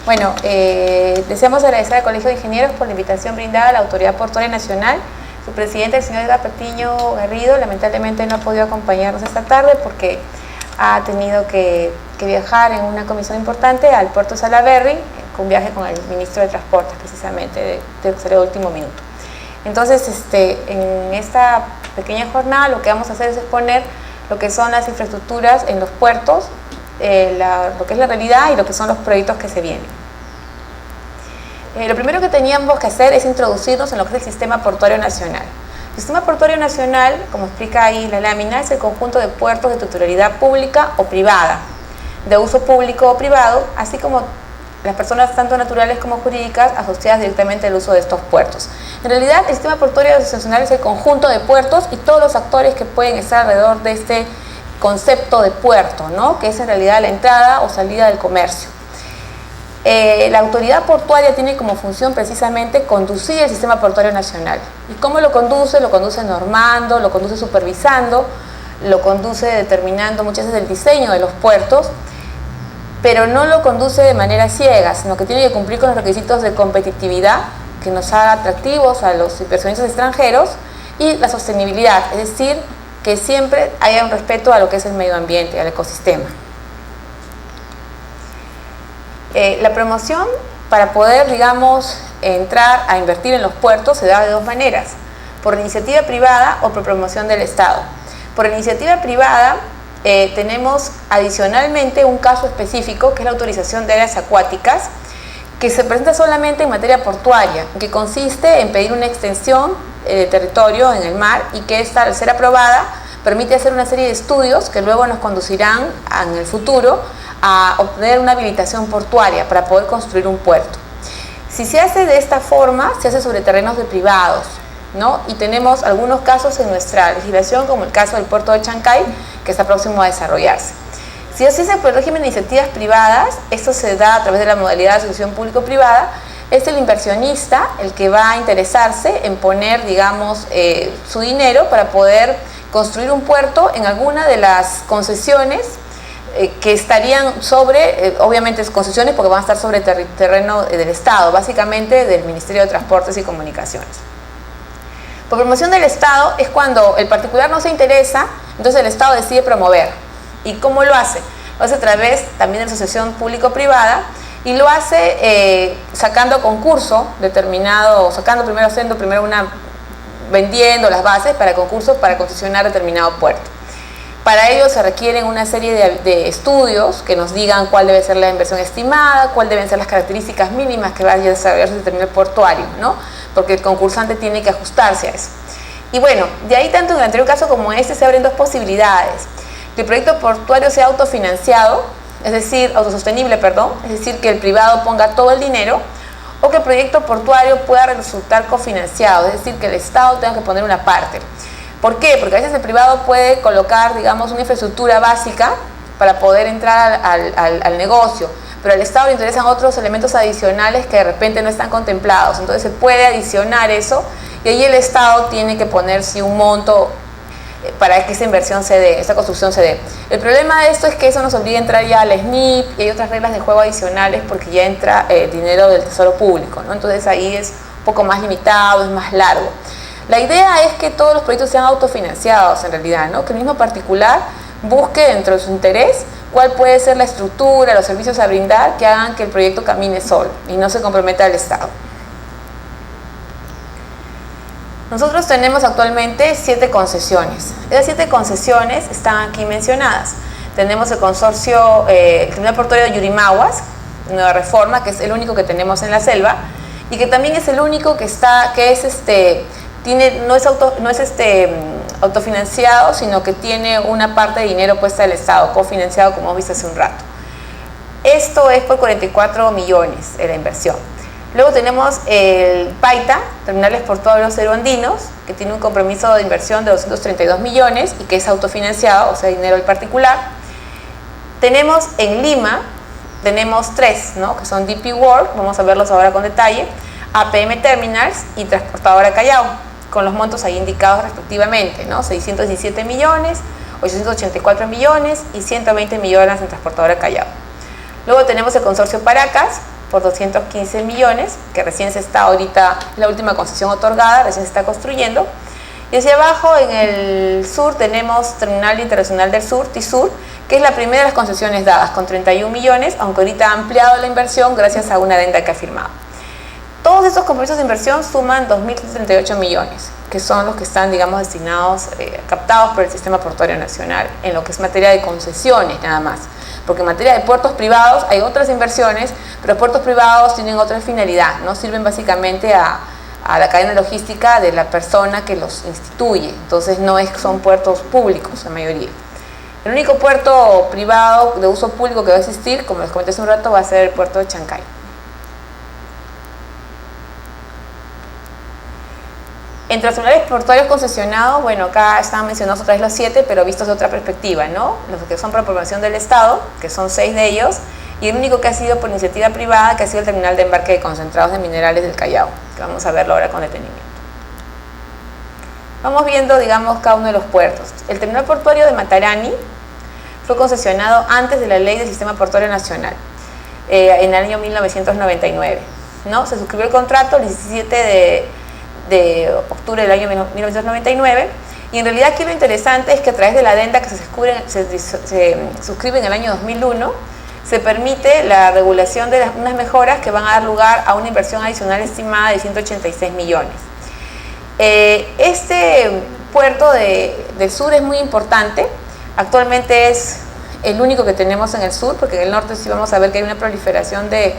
Bueno, deseamos agradecer al Colegio de Ingenieros por la invitación brindada a la Autoridad Portuaria Nacional. Su presidente, el señor Edgar Patiño Garrido, lamentablemente no ha podido acompañarnos esta tarde porque ha tenido que viajar en una comisión importante al puerto de Salaberry, con viaje con el ministro de Transportes, precisamente, de último minuto. Entonces, en esta pequeña jornada lo que vamos a hacer es exponer lo que son las infraestructuras en los puertos, lo que es la realidad y lo que son los proyectos que se vienen. Lo primero que teníamos que hacer es introducirnos en lo que es el Sistema Portuario Nacional. El Sistema Portuario Nacional, como explica ahí la lámina, es el conjunto de puertos de titularidad pública o privada, de uso público o privado, así como las personas tanto naturales como jurídicas asociadas directamente al uso de estos puertos. En realidad, el Sistema Portuario Nacional es el conjunto de puertos y todos los actores que pueden estar alrededor de este concepto de puerto, ¿no? Que es en realidad la entrada o salida del comercio. La autoridad portuaria tiene como función precisamente conducir el Sistema Portuario Nacional. ¿Y cómo lo conduce? Lo conduce normando, lo conduce supervisando, lo conduce determinando muchas veces el diseño de los puertos, pero no lo conduce de manera ciega, sino que tiene que cumplir con los requisitos de competitividad que nos haga atractivos a los inversionistas extranjeros y la sostenibilidad, es decir, que siempre haya un respeto a lo que es el medio ambiente, al ecosistema. La promoción, para poder, digamos, entrar a invertir en los puertos, se da de dos maneras: por iniciativa privada o por promoción del Estado. Por iniciativa privada tenemos adicionalmente un caso específico, que es la autorización de áreas acuáticas, que se presenta solamente en materia portuaria, que consiste en pedir una extensión de territorio en el mar y que esta, al ser aprobada, permite hacer una serie de estudios que luego nos conducirán en el futuro a obtener una habilitación portuaria para poder construir un puerto. Si se hace de esta forma, se hace sobre terrenos de privados, ¿no? Y tenemos algunos casos en nuestra legislación, como el caso del puerto de Chancay, que está próximo a desarrollarse. Si se hace por el régimen de iniciativas privadas, esto se da a través de la modalidad de asociación público-privada. Es el inversionista el que va a interesarse en poner, digamos, su dinero para poder construir un puerto en alguna de las concesiones que estarían sobre, obviamente concesiones porque van a estar sobre terreno del Estado, básicamente del Ministerio de Transportes y Comunicaciones. Por promoción del Estado es cuando el particular no se interesa, entonces el Estado decide promover. ¿Y cómo lo hace? Lo hace a través también de la asociación público-privada y lo hace sacando concurso determinado, vendiendo las bases para concursos para concesionar determinado puerto. Para ello se requieren una serie de estudios que nos digan cuál debe ser la inversión estimada, cuáles deben ser las características mínimas que vaya a desarrollarse determinado portuario, ¿no? Porque el concursante tiene que ajustarse a eso. Y bueno, de ahí tanto en el anterior caso como en este se abren dos posibilidades: que el proyecto portuario sea autofinanciado, es decir, autosostenible, perdón, es decir, que el privado ponga todo el dinero, o que el proyecto portuario pueda resultar cofinanciado, es decir, que el Estado tenga que poner una parte. ¿Por qué? Porque a veces el privado puede colocar, digamos, una infraestructura básica para poder entrar al negocio, pero al Estado le interesan otros elementos adicionales que de repente no están contemplados, entonces se puede adicionar eso y ahí el Estado tiene que poner sí un monto para que esa inversión se dé, esa construcción se dé. El problema de esto es que eso nos obliga a entrar ya al SNIP y hay otras reglas de juego adicionales porque ya entra dinero del Tesoro Público, ¿no? Entonces ahí es un poco más limitado, es más largo. La idea es que todos los proyectos sean autofinanciados en realidad, ¿no? Que el mismo particular busque dentro de su interés cuál puede ser la estructura, los servicios a brindar que hagan que el proyecto camine solo y no se comprometa al Estado. Nosotros tenemos actualmente 7 concesiones. Esas 7 concesiones están aquí mencionadas. Tenemos el consorcio, el Terminal Portuario de Yurimaguas, Nueva Reforma, que es el único que tenemos en la selva y que también es el único que no es autofinanciado, sino que tiene una parte de dinero puesta del Estado, cofinanciado, como hemos visto hace un rato. Esto es por 44 millones de la inversión. Luego tenemos el PAITA, Terminales Portuarios Ceroandinos, que tiene un compromiso de inversión de 232 millones y que es autofinanciado, o sea, dinero del particular. Tenemos en Lima, tenemos 3, ¿no? Que son DP World, vamos a verlos ahora con detalle, APM Terminals y Transportadora Callao, con los montos ahí indicados respectivamente, ¿no? 617 millones, 884 millones y 120 millones en Transportadora Callao. Luego tenemos el consorcio Paracas, por 215 millones, que recién se está ahorita, la última concesión otorgada, recién se está construyendo. Y hacia abajo, en el sur, tenemos Terminal Internacional del Sur, TISUR, que es la primera de las concesiones dadas, con 31 millones, aunque ahorita ha ampliado la inversión gracias a una adenda que ha firmado. Todos estos compromisos de inversión suman 2.038 millones, que son los que están, digamos, destinados, captados por el Sistema Portuario Nacional, en lo que es materia de concesiones nada más. Porque en materia de puertos privados hay otras inversiones, pero puertos privados tienen otra finalidad, ¿no? Sirven básicamente a la cadena logística de la persona que los instituye. Entonces no son puertos públicos la mayoría. El único puerto privado de uso público que va a existir, como les comenté hace un rato, va a ser el puerto de Chancay. Entre los terminales portuarios concesionados, bueno, acá están mencionados otra vez los 7, pero vistos de otra perspectiva, ¿no? Los que son por aprobación del Estado, que son 6 de ellos, y el único que ha sido por iniciativa privada, que ha sido el terminal de embarque de concentrados de minerales del Callao, que vamos a verlo ahora con detenimiento. Vamos viendo, digamos, cada uno de los puertos. El terminal portuario de Matarani fue concesionado antes de la ley del Sistema Portuario Nacional, en el año 1999, ¿no? Se suscribió el contrato el 17 de octubre del año 1999, y en realidad aquí lo interesante es que a través de la adenda que se suscribe en el año 2001, se permite la regulación de unas mejoras que van a dar lugar a una inversión adicional estimada de 186 millones. Este puerto del sur es muy importante. Actualmente es el único que tenemos en el sur, porque en el norte sí vamos a ver que hay una proliferación de...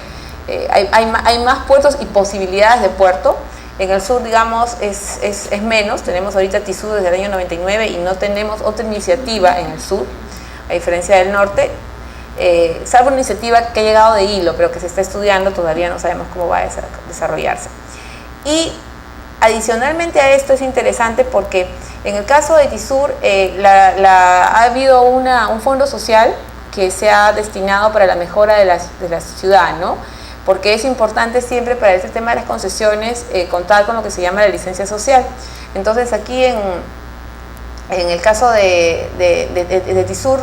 hay más puertos y posibilidades de puerto. En el sur, digamos, es menos. Tenemos ahorita TISUR desde el año 99 y no tenemos otra iniciativa en el sur, a diferencia del norte. Salvo una iniciativa que ha llegado de hilo, pero que se está estudiando, todavía no sabemos cómo va a desarrollarse. Y adicionalmente a esto es interesante porque en el caso de TISUR ha habido un fondo social que se ha destinado para la mejora de la ciudad, ¿no? Porque es importante siempre para este tema de las concesiones contar con lo que se llama la licencia social. Entonces aquí en el caso de TISUR,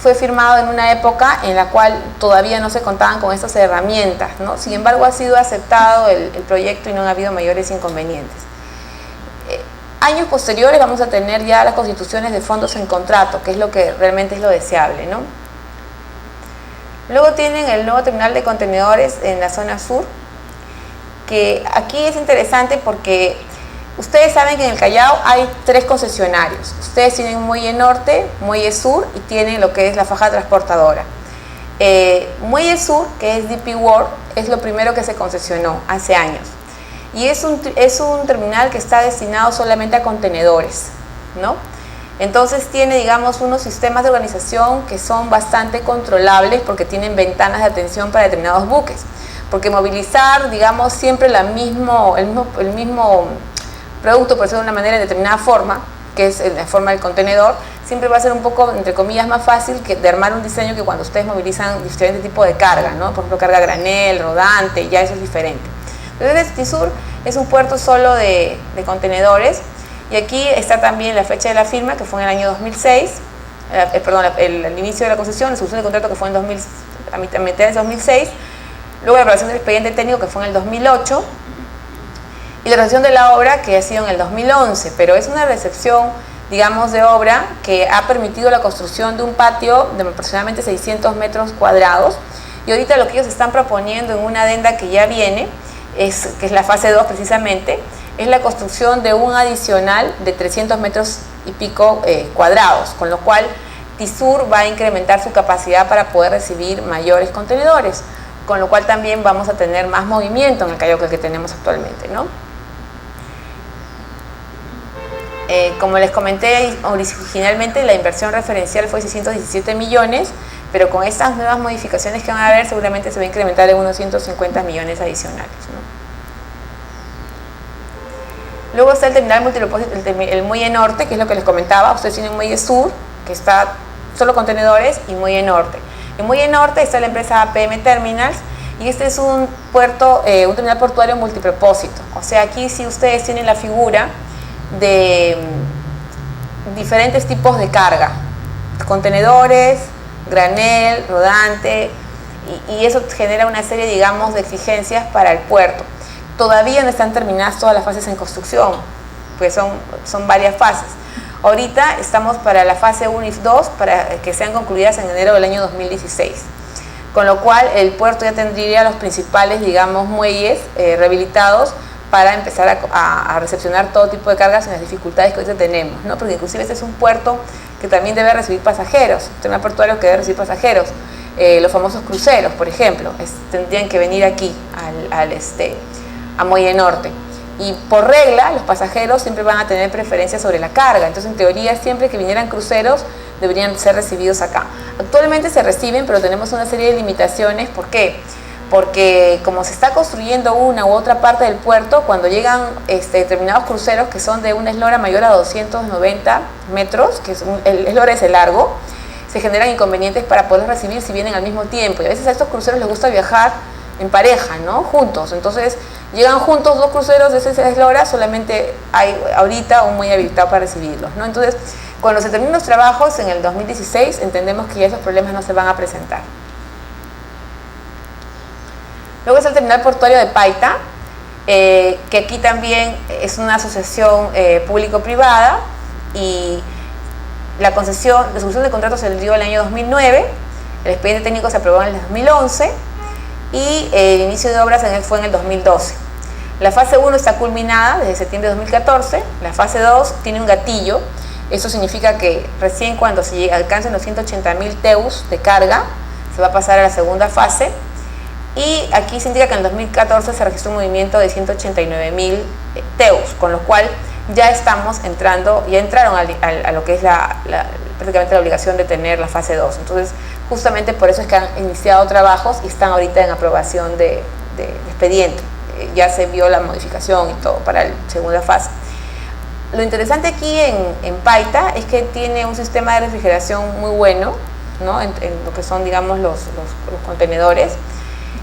fue firmado en una época en la cual todavía no se contaban con estas herramientas, ¿no? Sin embargo, ha sido aceptado el proyecto y no ha habido mayores inconvenientes. Años posteriores vamos a tener ya las constituciones de fondos en contrato, que es lo que realmente es lo deseable, ¿no? Luego tienen el nuevo terminal de contenedores en la zona sur, que aquí es interesante porque ustedes saben que en el Callao hay 3 concesionarios. Ustedes tienen Muelle Norte, Muelle Sur y tienen lo que es la faja transportadora. Muelle Sur, que es DP World, es lo primero que se concesionó hace años. Y es un terminal que está destinado solamente a contenedores, ¿no? Entonces tiene, digamos, unos sistemas de organización que son bastante controlables porque tienen ventanas de atención para determinados buques. Porque movilizar, digamos, siempre el mismo producto, por decirlo de una manera, en determinada forma, que es la forma del contenedor, siempre va a ser un poco, entre comillas, más fácil que de armar un diseño que cuando ustedes movilizan diferentes tipos de carga, ¿no? Por ejemplo, carga granel, rodante, ya eso es diferente. Entonces, TISUR es un puerto solo de contenedores, y aquí está también la fecha de la firma, que fue en el año 2006, el inicio de la concesión, la solución del contrato, que fue en a mitad de 2006, luego la aprobación del expediente técnico, que fue en el 2008, y la recepción de la obra, que ha sido en el 2011, pero es una recepción, digamos, de obra que ha permitido la construcción de un patio de aproximadamente 600 metros cuadrados, y ahorita lo que ellos están proponiendo en una adenda que ya viene, que es la fase 2 precisamente, es la construcción de un adicional de 300 metros y pico cuadrados, con lo cual TISUR va a incrementar su capacidad para poder recibir mayores contenedores, con lo cual también vamos a tener más movimiento en el Callao que el que tenemos actualmente, ¿no? Como les comenté originalmente, la inversión referencial fue 617 millones, pero con estas nuevas modificaciones que van a haber seguramente se va a incrementar en unos 150 millones adicionales, ¿no? Luego está el terminal multipropósito, el Muelle Norte, que es lo que les comentaba. Ustedes tienen Muelle Sur, que está solo contenedores, y Muelle Norte. En Muelle Norte está la empresa APM Terminals, y este es un puerto, un terminal portuario multipropósito. O sea, aquí sí ustedes tienen la figura de diferentes tipos de carga, contenedores, granel, rodante, y eso genera una serie, digamos, de exigencias para el puerto. Todavía no están terminadas todas las fases en construcción, pues son varias fases. Ahorita estamos para la fase 1 y 2 para que sean concluidas en enero del año 2016. Con lo cual el puerto ya tendría los principales, digamos, muelles rehabilitados para empezar a recepcionar todo tipo de cargas sin las dificultades que ahorita tenemos, ¿no? Porque inclusive este es un puerto que también debe recibir pasajeros, un terminal portuario que debe recibir pasajeros. Los famosos cruceros, por ejemplo, tendrían que venir aquí a Muelle Norte. Y por regla, los pasajeros siempre van a tener preferencia sobre la carga. Entonces, en teoría, siempre que vinieran cruceros, deberían ser recibidos acá. Actualmente se reciben, pero tenemos una serie de limitaciones. ¿Por qué? Porque como se está construyendo una u otra parte del puerto, cuando llegan determinados cruceros que son de una eslora mayor a 290 metros, que el eslora es el largo, se generan inconvenientes para poder recibir si vienen al mismo tiempo. Y a veces a estos cruceros les gusta viajar en pareja, ¿no? Juntos. Entonces, llegan juntos dos cruceros de esa eslora, solamente hay ahorita un muelle habilitado para recibirlos, ¿no? Entonces, cuando se terminen los trabajos en el 2016, entendemos que ya esos problemas no se van a presentar. Luego es el terminal portuario de Paita, que aquí también es una asociación público-privada, y la solución de contrato se dio el año 2009, el expediente técnico se aprobó en el 2011 y el inicio de obras fue en el 2012. La fase 1 está culminada desde septiembre de 2014, la fase 2 tiene un gatillo. Eso significa que recién cuando se alcancen los 180.000 TEUs de carga, se va a pasar a la segunda fase. Y aquí se indica que en el 2014 se registró un movimiento de 189.000 TEUs, con lo cual ya entraron a lo que es prácticamente la obligación de tener la fase 2. Entonces, justamente por eso es que han iniciado trabajos y están ahorita en aprobación de expediente. Ya se vio la modificación y todo para la segunda fase. Lo interesante aquí en Paita es que tiene un sistema de refrigeración muy bueno, ¿no? en lo que son, digamos, los contenedores.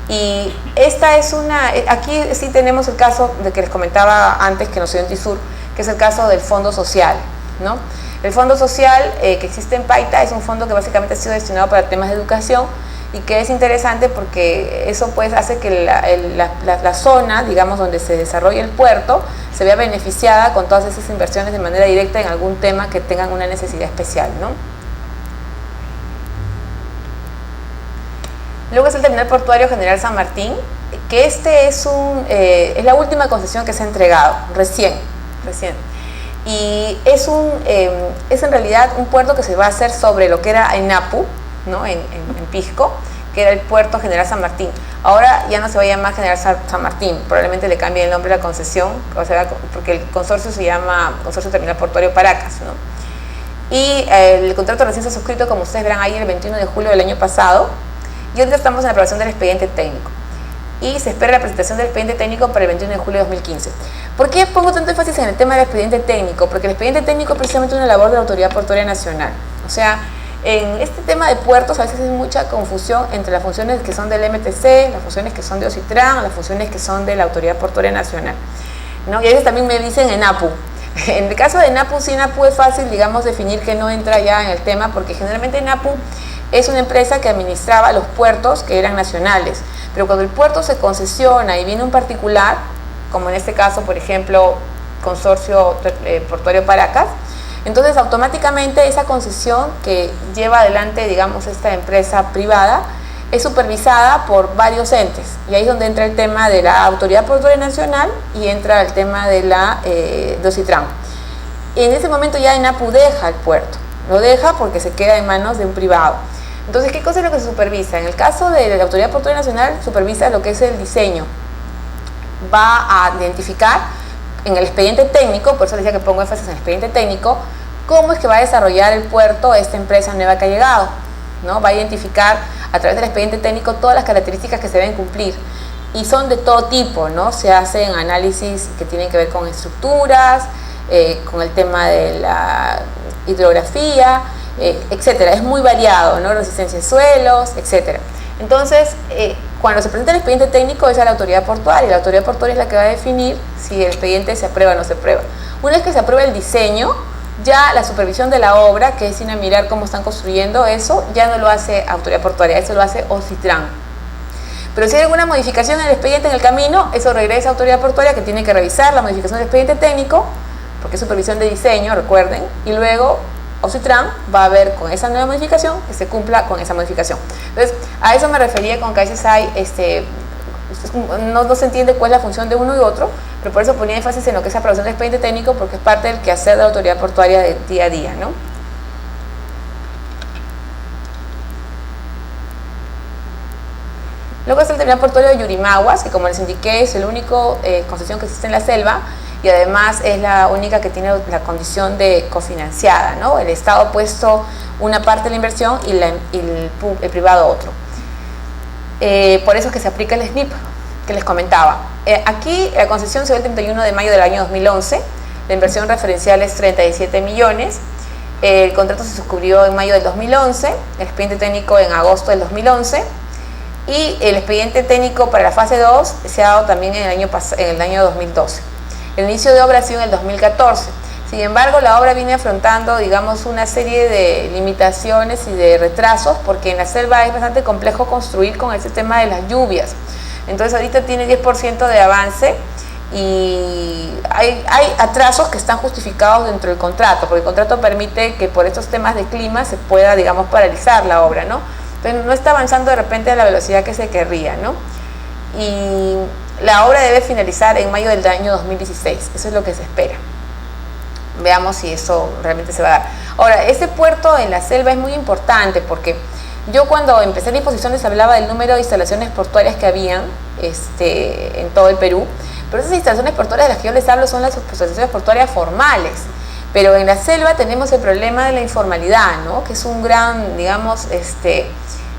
Y esta es aquí sí tenemos el caso de que les comentaba antes que nos dio en TISUR, que es el caso del Fondo Social, ¿no? El Fondo Social que existe en Paita es un fondo que básicamente ha sido destinado para temas de educación y que es interesante porque eso pues hace que la zona, digamos, donde se desarrolla el puerto se vea beneficiada con todas esas inversiones de manera directa en algún tema que tengan una necesidad especial, ¿no? Luego es el terminal portuario General San Martín, que es la última concesión que se ha entregado, recién. Y es en realidad un puerto que se va a hacer sobre lo que era ENAPU, ¿no? en Pisco, que era el puerto General San Martín. Ahora ya no se va a llamar General San Martín, probablemente le cambie el nombre a la concesión, porque el consorcio se llama Consorcio Terminal Portuario Paracas, ¿no? Y el contrato recién se ha suscrito, como ustedes verán ahí, el 21 de julio del año pasado. Y ahorita estamos en la aprobación del expediente técnico. Y se espera la presentación del expediente técnico para el 21 de julio de 2015. ¿Por qué pongo tanto énfasis en el tema del expediente técnico? Porque el expediente técnico es precisamente una labor de la Autoridad Portuaria Nacional. O sea, en este tema de puertos a veces hay mucha confusión entre las funciones que son del MTC, las funciones que son de OCITRAN, las funciones que son de la Autoridad Portuaria Nacional, ¿no? Y a veces también me dicen ENAPU. En el caso de ENAPU, sí, ENAPU es fácil, digamos, definir que no entra ya en el tema, porque generalmente ENAPU es una empresa que administraba los puertos que eran nacionales, pero cuando el puerto se concesiona y viene un particular, como en este caso, por ejemplo, Consorcio Portuario Paracas, entonces automáticamente esa concesión que lleva adelante, digamos, esta empresa privada, es supervisada por varios entes, y ahí es donde entra el tema de la Autoridad Portuaria Nacional y entra el tema de OCITRAN. Y en ese momento ya ENAPU deja el puerto, lo deja porque se queda en manos de un privado. Entonces, ¿qué cosa es lo que se supervisa? En el caso de la Autoridad Portuaria Nacional, supervisa lo que es el diseño. Va a identificar en el expediente técnico, por eso les decía que pongo énfasis en el expediente técnico, cómo es que va a desarrollar el puerto esta empresa nueva que ha llegado, ¿no? Va a identificar a través del expediente técnico todas las características que se deben cumplir. Y son de todo tipo, ¿no? Se hacen análisis que tienen que ver con estructuras, con el tema de la hidrografía, etcétera. Es muy variado, ¿no? Resistencia a suelos, etcétera. Entonces, cuando se presenta el expediente técnico es a la autoridad portuaria, y la autoridad portuaria es la que va a definir si el expediente se aprueba o no se aprueba. Una vez que se aprueba el diseño, ya la supervisión de la obra, que es ir a mirar cómo están construyendo eso, ya no lo hace autoridad portuaria, eso lo hace OCITRAN, Pero si hay alguna modificación en el expediente en el camino, eso regresa a autoridad portuaria, que tiene que revisar la modificación del expediente técnico, porque es supervisión de diseño, recuerden, y luego Aucitran va a ver con esa nueva modificación que se cumpla con esa modificación. Entonces, a eso me refería con que a veces hay, no se entiende cuál es la función de uno y otro, pero por eso ponía énfasis en lo que es aprobación del expediente técnico, porque es parte del quehacer de la autoridad portuaria de día a día, ¿no? Luego está el terminal portuario de Yurimaguas, que como les indiqué es el único concesión que existe en la selva, y además es la única que tiene la condición de cofinanciada, ¿no? El Estado ha puesto una parte de la inversión y el privado otro. Por eso es que se aplica el SNIP que les comentaba. Aquí la concesión se dio el 31 de mayo del año 2011, la inversión referencial es 37 millones, el contrato se suscribió en mayo del 2011, el expediente técnico en agosto del 2011, y el expediente técnico para la fase 2 se ha dado también en el año 2012. El inicio de obra ha sido en el 2014. Sin embargo, la obra viene afrontando, digamos, una serie de limitaciones y de retrasos, porque en la selva es bastante complejo construir con ese tema de las lluvias. Entonces, ahorita tiene 10% de avance y hay atrasos que están justificados dentro del contrato, porque el contrato permite que por estos temas de clima se pueda, digamos, paralizar la obra, ¿no? Entonces, no está avanzando de repente a la velocidad que se querría, ¿no? Y la obra debe finalizar en mayo del año 2016, eso es lo que se espera. Veamos si eso realmente se va a dar. Ahora, este puerto en la selva es muy importante porque yo cuando empecé en exposiciones hablaba del número de instalaciones portuarias que habían en todo el Perú, pero esas instalaciones portuarias de las que yo les hablo son las instalaciones portuarias formales. Pero en la selva tenemos el problema de la informalidad, ¿no? Que es un gran, digamos,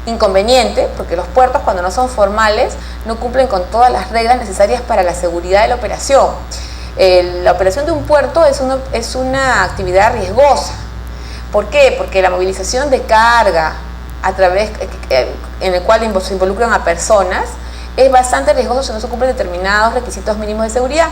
inconveniente, porque los puertos cuando no son formales no cumplen con todas las reglas necesarias para la seguridad de la operación. La operación de un puerto es una actividad riesgosa. ¿Por qué? Porque la movilización de carga en el cual se involucran a personas es bastante riesgoso si no se cumplen determinados requisitos mínimos de seguridad.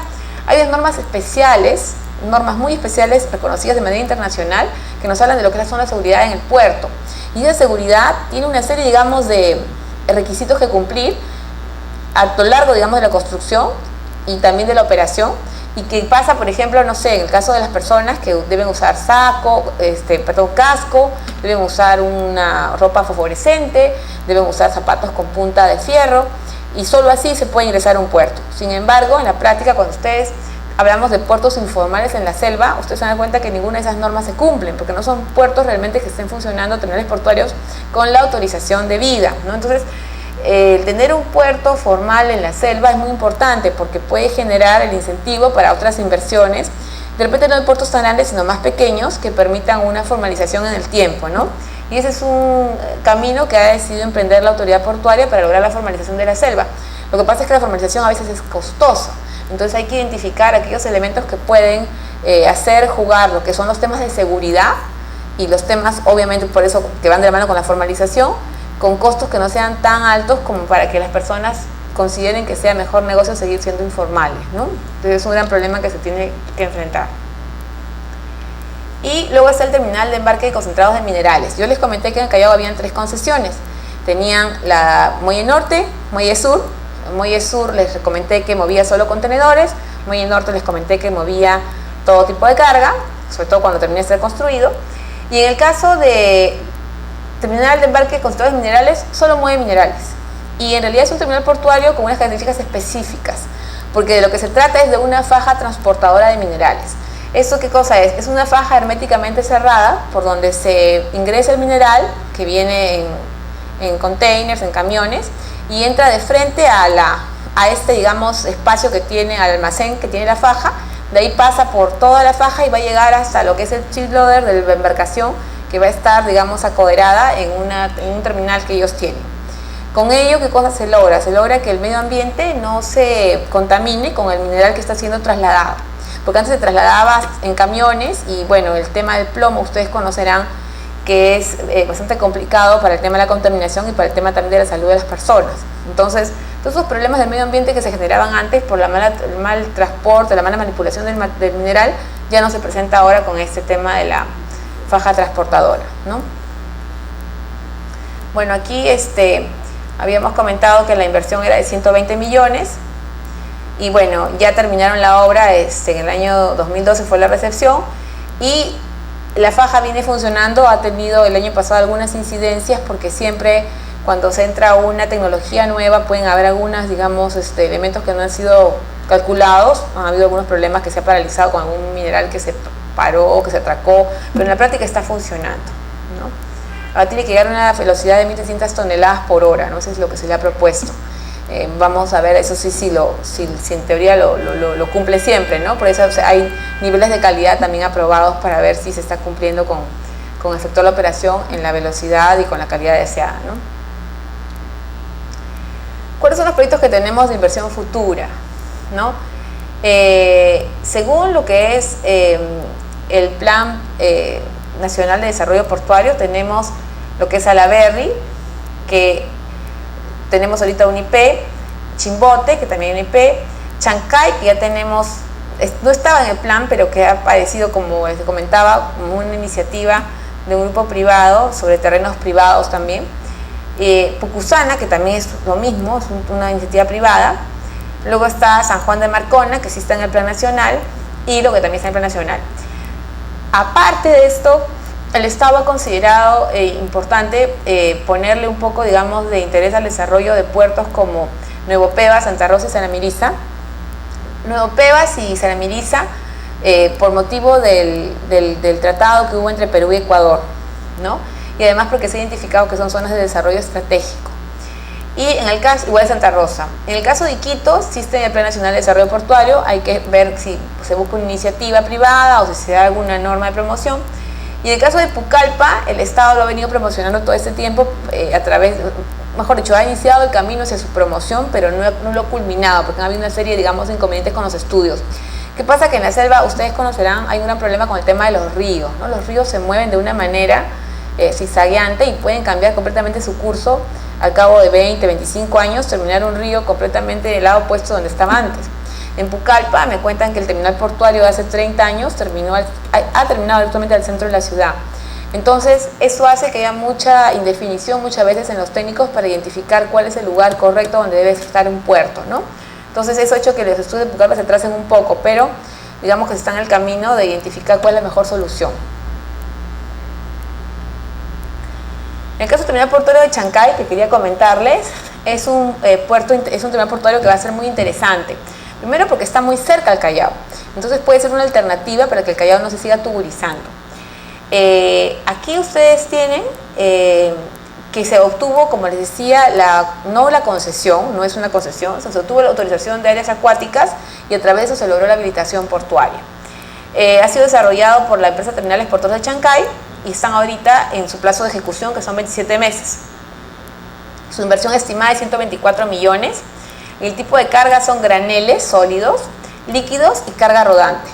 Hay unas normas especiales, normas muy especiales reconocidas de manera internacional que nos hablan de lo que son la seguridad en el puerto. Y esa seguridad tiene una serie, digamos, de requisitos que cumplir a lo largo, digamos, de la construcción y también de la operación, y que pasa, por ejemplo, no sé, en el caso de las personas que deben usar casco, deben usar una ropa fosforescente, deben usar zapatos con punta de fierro, y solo así se puede ingresar a un puerto. Sin embargo, en la práctica, cuando ustedes hablamos de puertos informales en la selva, ustedes se dan cuenta que ninguna de esas normas se cumplen, porque no son puertos realmente que estén funcionando, terminales portuarios con la autorización debida, ¿no? Entonces, tener un puerto formal en la selva es muy importante porque puede generar el incentivo para otras inversiones. De repente no hay puertos tan grandes, sino más pequeños, que permitan una formalización en el tiempo, ¿no? Y ese es un camino que ha decidido emprender la autoridad portuaria para lograr la formalización de la selva. Lo que pasa es que la formalización a veces es costosa. Entonces hay que identificar aquellos elementos que pueden hacer jugar lo que son los temas de seguridad y los temas, obviamente, por eso que van de la mano con la formalización, con costos que no sean tan altos como para que las personas consideren que sea mejor negocio seguir siendo informales, ¿no? Entonces es un gran problema que se tiene que enfrentar. Y luego está el terminal de embarque de concentrados de minerales. Yo les comenté que en el Callao habían 3 concesiones. Tenían la Muelle Norte, Muelle Sur. Muelle Sur les comenté que movía solo contenedores. Muelle Norte les comenté que movía todo tipo de carga, sobre todo cuando termine de ser construido. Y en el caso de terminal de embarque de concentrados de minerales, solo mueve minerales. Y en realidad es un terminal portuario con unas características específicas, porque de lo que se trata es de una faja transportadora de minerales. ¿Esto qué cosa es? Es una faja herméticamente cerrada por donde se ingresa el mineral, que viene en containers, en camiones, y entra de frente a este, digamos, espacio que tiene, al almacén que tiene la faja. De ahí pasa por toda la faja y va a llegar hasta lo que es el ship loader de la embarcación, que va a estar, digamos, acoderada en un terminal que ellos tienen. Con ello, ¿qué cosa se logra? Se logra que el medio ambiente no se contamine con el mineral que está siendo trasladado. Porque antes se trasladaba en camiones y, bueno, el tema del plomo, ustedes conocerán que es bastante complicado para el tema de la contaminación y para el tema también de la salud de las personas. Entonces, todos esos problemas del medio ambiente que se generaban antes por el mal transporte, la mala manipulación del mineral, ya no se presenta ahora con este tema de la faja transportadora, ¿no? Bueno, aquí Habíamos comentado que la inversión era de 120 millones y bueno, ya terminaron la obra, en el año 2012 fue la recepción y la faja viene funcionando. Ha tenido el año pasado algunas incidencias porque siempre cuando se entra una tecnología nueva pueden haber algunas, digamos, elementos que no han sido calculados. Han habido algunos problemas, que se ha paralizado con algún mineral que se paró o que se atracó, pero en la práctica está funcionando, ¿no? Ahora tiene que llegar a una velocidad de 1.300 toneladas por hora, ¿no? Eso es lo que se le ha propuesto. Vamos a ver, eso sí, si en teoría lo cumple siempre, ¿no? Por eso, o sea, hay niveles de calidad también aprobados para ver si se está cumpliendo con efecto la operación en la velocidad y con la calidad deseada, ¿no? ¿Cuáles son los proyectos que tenemos de inversión futura, ¿no? Según lo que es el Plan Nacional de Desarrollo Portuario, tenemos lo que es Salaberry, que tenemos ahorita un IP, Chimbote, que también hay un IP, Chancay, que ya tenemos, no estaba en el plan, pero que ha aparecido, como les comentaba, como una iniciativa de un grupo privado sobre terrenos privados también. Pucusana, que también es lo mismo, es una iniciativa privada. Luego está San Juan de Marcona, que sí está en el plan nacional, y lo que también está en el plan nacional. Aparte de esto, el Estado ha considerado importante ponerle un poco, digamos, de interés al desarrollo de puertos como Nuevo Pebas, Santa Rosa y Saramiriza. Nuevo Pebas y Saramiriza por motivo del tratado que hubo entre Perú y Ecuador, ¿no? Y además porque se ha identificado que son zonas de desarrollo estratégico. Y en el caso, igual de Santa Rosa, en el caso de Iquitos, existe en el Plan Nacional de Desarrollo Portuario, hay que ver si se busca una iniciativa privada o si se da alguna norma de promoción. Y en el caso de Pucallpa, el Estado lo ha venido promocionando todo este tiempo a través, mejor dicho, ha iniciado el camino hacia su promoción, pero no lo ha culminado, porque ha habido una serie, digamos, de inconvenientes con los estudios. ¿Qué pasa? Que en la selva, ustedes conocerán, hay un gran problema con el tema de los ríos, ¿no? Los ríos se mueven de una manera zigzagueante y pueden cambiar completamente su curso al cabo de 20, 25 años, terminar un río completamente del lado opuesto donde estaba antes. En Pucallpa me cuentan que el terminal portuario de hace 30 años ha terminado directamente al centro de la ciudad. Entonces, eso hace que haya mucha indefinición muchas veces en los técnicos para identificar cuál es el lugar correcto donde debe estar un puerto, ¿no? Entonces, eso ha hecho que los estudios de Pucallpa se atrasen un poco, pero digamos que están en el camino de identificar cuál es la mejor solución. En el caso del terminal portuario de Chancay, que quería comentarles, es un terminal portuario que va a ser muy interesante. Primero porque está muy cerca al Callao, entonces puede ser una alternativa para que el Callao no se siga tuburizando. Aquí ustedes tienen que se obtuvo, como les decía, no la concesión, no es una concesión, se obtuvo la autorización de áreas acuáticas y a través de eso se logró la habilitación portuaria. Ha sido desarrollado por la empresa Terminales Portuarios de Chancay y están ahorita en su plazo de ejecución, que son 27 meses. Su inversión estimada es 124 millones. El tipo de carga son graneles sólidos, líquidos y carga rodante.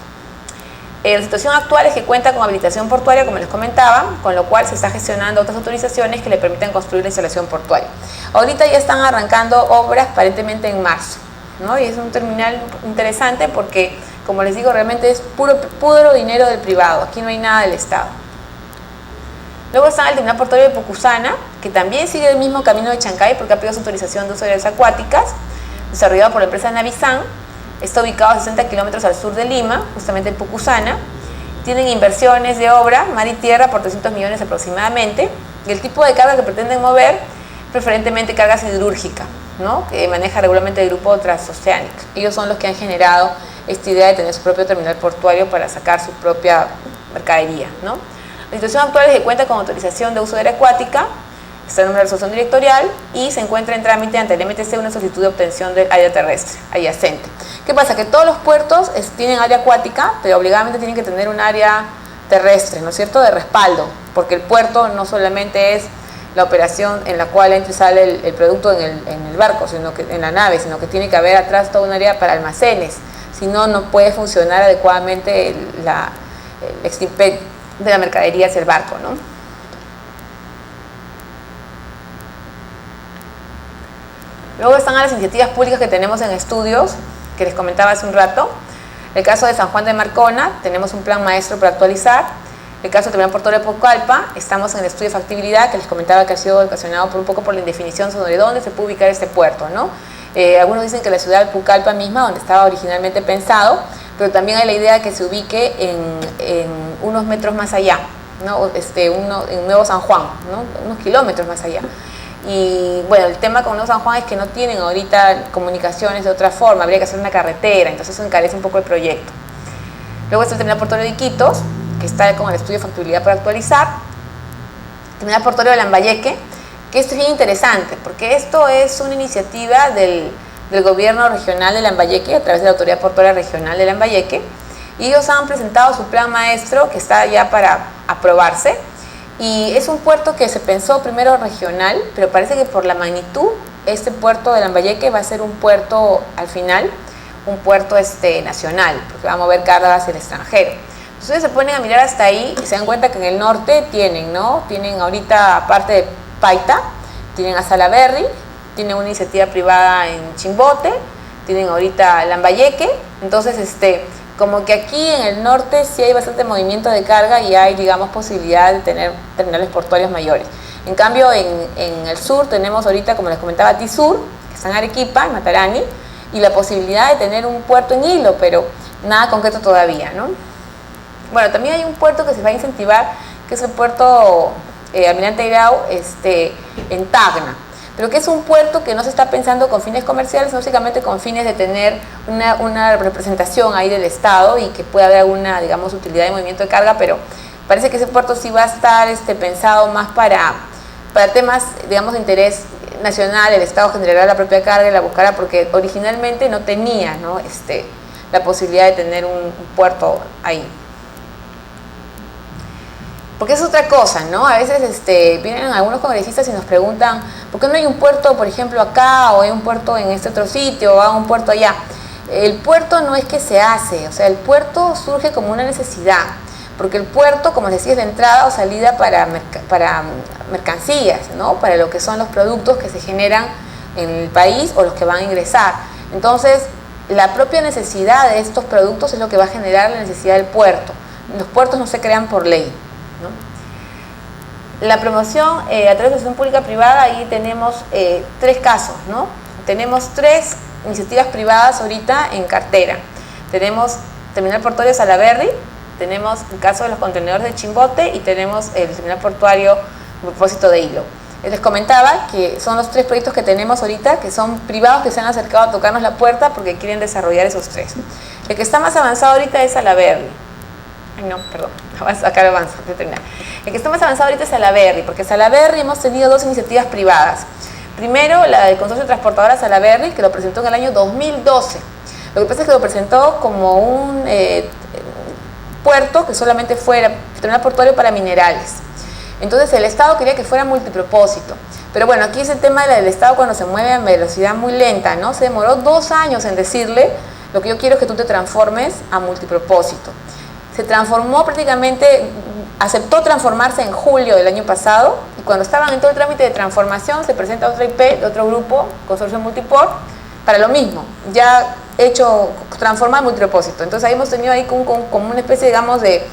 La situación actual es que cuenta con habilitación portuaria, como les comentaba, con lo cual se está gestionando otras autorizaciones que le permiten construir la instalación portuaria. Ahorita ya están arrancando obras aparentemente en marzo, ¿no? Y es un terminal interesante porque, como les digo, realmente es puro dinero del privado, aquí no hay nada del Estado. Luego está el terminal portuario de Pucusana, que también sigue el mismo camino de Chancay porque ha pedido su autorización de uso de áreas acuáticas, desarrollado por la empresa Navizan. Está ubicado a 60 kilómetros al sur de Lima, justamente en Pucusana. Tienen inversiones de obra, mar y tierra, por 300 millones aproximadamente. Y el tipo de carga que pretenden mover, preferentemente carga siderúrgica, ¿no? Que maneja regularmente el grupo Transoceánico. Ellos son los que han generado esta idea de tener su propio terminal portuario para sacar su propia mercadería, ¿no? La situación actual es que cuenta con autorización de uso de área acuática, está en una resolución directorial y se encuentra en trámite ante el MTC una solicitud de obtención del área terrestre adyacente. ¿Qué pasa? Que todos los puertos tienen área acuática, pero obligadamente tienen que tener un área terrestre, ¿no es cierto?, de respaldo, porque el puerto no solamente es la operación en la cual entra y sale el producto en el barco, sino que en la nave, sino que tiene que haber atrás toda un área para almacenes, si no, no puede funcionar adecuadamente el extimped de la mercadería hacia el barco, ¿no? Luego están las iniciativas públicas que tenemos en estudios, que les comentaba hace un rato. El caso de San Juan de Marcona, tenemos un plan maestro para actualizar. El caso del terminal portuario de Pucallpa, estamos en el estudio de factibilidad que les comentaba que ha sido ocasionado por un poco por la indefinición sobre dónde se puede ubicar este puerto, ¿no? Algunos dicen que la ciudad de Pucallpa misma, donde estaba originalmente pensado, pero también hay la idea de que se ubique en unos metros más allá, ¿no? En Nuevo San Juan, ¿no? Unos kilómetros más allá. Y bueno, el tema con Nuevo San Juan es que no tienen ahorita comunicaciones de otra forma, habría que hacer una carretera, entonces eso encarece un poco el proyecto. Luego está el terminal portuario de Iquitos, que está con el estudio de factibilidad para actualizar. El terminal portuario de Lambayeque, que esto es bien interesante, porque esto es una iniciativa del gobierno regional de Lambayeque, a través de la Autoridad Portuaria Regional de Lambayeque, y ellos han presentado su plan maestro, que está ya para aprobarse, y es un puerto que se pensó primero regional, pero parece que por la magnitud, este puerto de Lambayeque va a ser un puerto, al final, un puerto nacional, porque va a mover cargas hacia el extranjero. Entonces se ponen a mirar hasta ahí y se dan cuenta que en el norte tienen, ¿no? Tienen ahorita, aparte de Paita, tienen a Salaberry, tienen una iniciativa privada en Chimbote, tienen ahorita Lambayeque, entonces como que aquí en el norte sí hay bastante movimiento de carga y hay, digamos, posibilidad de tener terminales portuarios mayores. En cambio, en el sur tenemos ahorita, como les comentaba, Tisur, que está en Arequipa, en Matarani, y la posibilidad de tener un puerto en Hilo, pero nada concreto todavía, ¿no? Bueno, también hay un puerto que se va a incentivar, que es el puerto Almirante Grau, en Tacna, pero que es un puerto que no se está pensando con fines comerciales, sino básicamente con fines de tener una representación ahí del Estado y que pueda haber alguna, digamos, utilidad de movimiento de carga, pero parece que ese puerto sí va a estar pensado más para temas, digamos, de interés nacional. El Estado generará la propia carga y la buscará, porque originalmente no tenía, ¿no? La posibilidad de tener un puerto ahí. Porque es otra cosa, ¿no? A veces vienen algunos congresistas y nos preguntan ¿por qué no hay un puerto, por ejemplo, acá, o hay un puerto en este otro sitio, o hay un puerto allá? El puerto no es que se hace, o sea, el puerto surge como una necesidad, porque el puerto, como les decía, es de entrada o salida para mercancías, ¿no? Para lo que son los productos que se generan en el país o los que van a ingresar. Entonces, la propia necesidad de estos productos es lo que va a generar la necesidad del puerto. Los puertos no se crean por ley, ¿no? La promoción a través de la gestión pública privada, ahí tenemos 3 casos, ¿no? Tenemos 3 iniciativas privadas ahorita en cartera. Tenemos terminal portuario de Salaberry, tenemos el caso de los contenedores de Chimbote y tenemos el terminal portuario a propósito de Hilo. Les comentaba que son los 3 proyectos que tenemos ahorita, que son privados, que se han acercado a tocarnos la puerta porque quieren desarrollar esos 3. El que está más avanzado ahorita es Salaberry. No, perdón, acá avanza, de terminar. El que está más avanzado ahorita es Salaberry, porque Salaberry hemos tenido 2 iniciativas privadas. Primero, la del Consorcio Transportadora Salaberry, que lo presentó en el año 2012. Lo que pasa es que lo presentó como un puerto que solamente fuera terminal portuario para minerales. Entonces el Estado quería que fuera multipropósito. Pero bueno, aquí es el tema del Estado cuando se mueve a velocidad muy lenta, ¿no? Se demoró 2 años en decirle, lo que yo quiero es que tú te transformes a multipropósito. Se transformó prácticamente, aceptó transformarse en julio del año pasado, y cuando estaban en todo el trámite de transformación se presenta otra IP de otro grupo, Consorcio Multiport, para lo mismo, ya hecho, transformar multipropósito. Entonces ahí hemos tenido ahí como una especie, digamos, de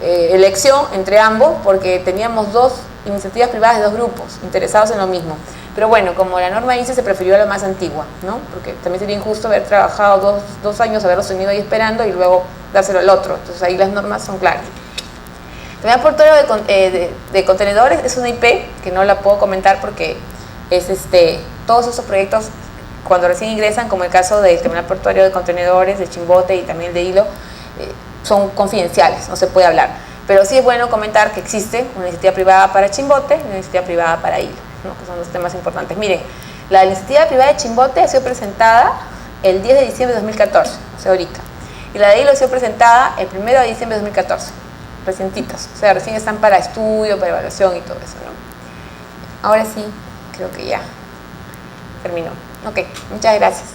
elección entre ambos, porque teníamos 2 iniciativas privadas de 2 grupos interesados en lo mismo. Pero bueno, como la norma dice, se prefirió la más antigua, ¿no? Porque también sería injusto haber trabajado 2 años, haberlos tenido ahí esperando y luego dárselo al otro. Entonces ahí las normas son claras. El terminal portuario de contenedores es una IP que no la puedo comentar porque es todos esos proyectos cuando recién ingresan, como el caso del terminal portuario de contenedores de Chimbote y también el de Hilo, son confidenciales, no se puede hablar. Pero sí es bueno comentar que existe una iniciativa privada para Chimbote y una iniciativa privada para Hilo, ¿no? Que son los temas importantes. Miren, la iniciativa privada de Chimbote ha sido presentada el 10 de diciembre de 2014, o sea, ahorita. Y la de Hilo ha sido presentada el 1 de diciembre de 2014, recientitos. O sea, recién están para estudio, para evaluación y todo eso, ¿no? Ahora sí, creo que ya terminó. Ok, muchas gracias.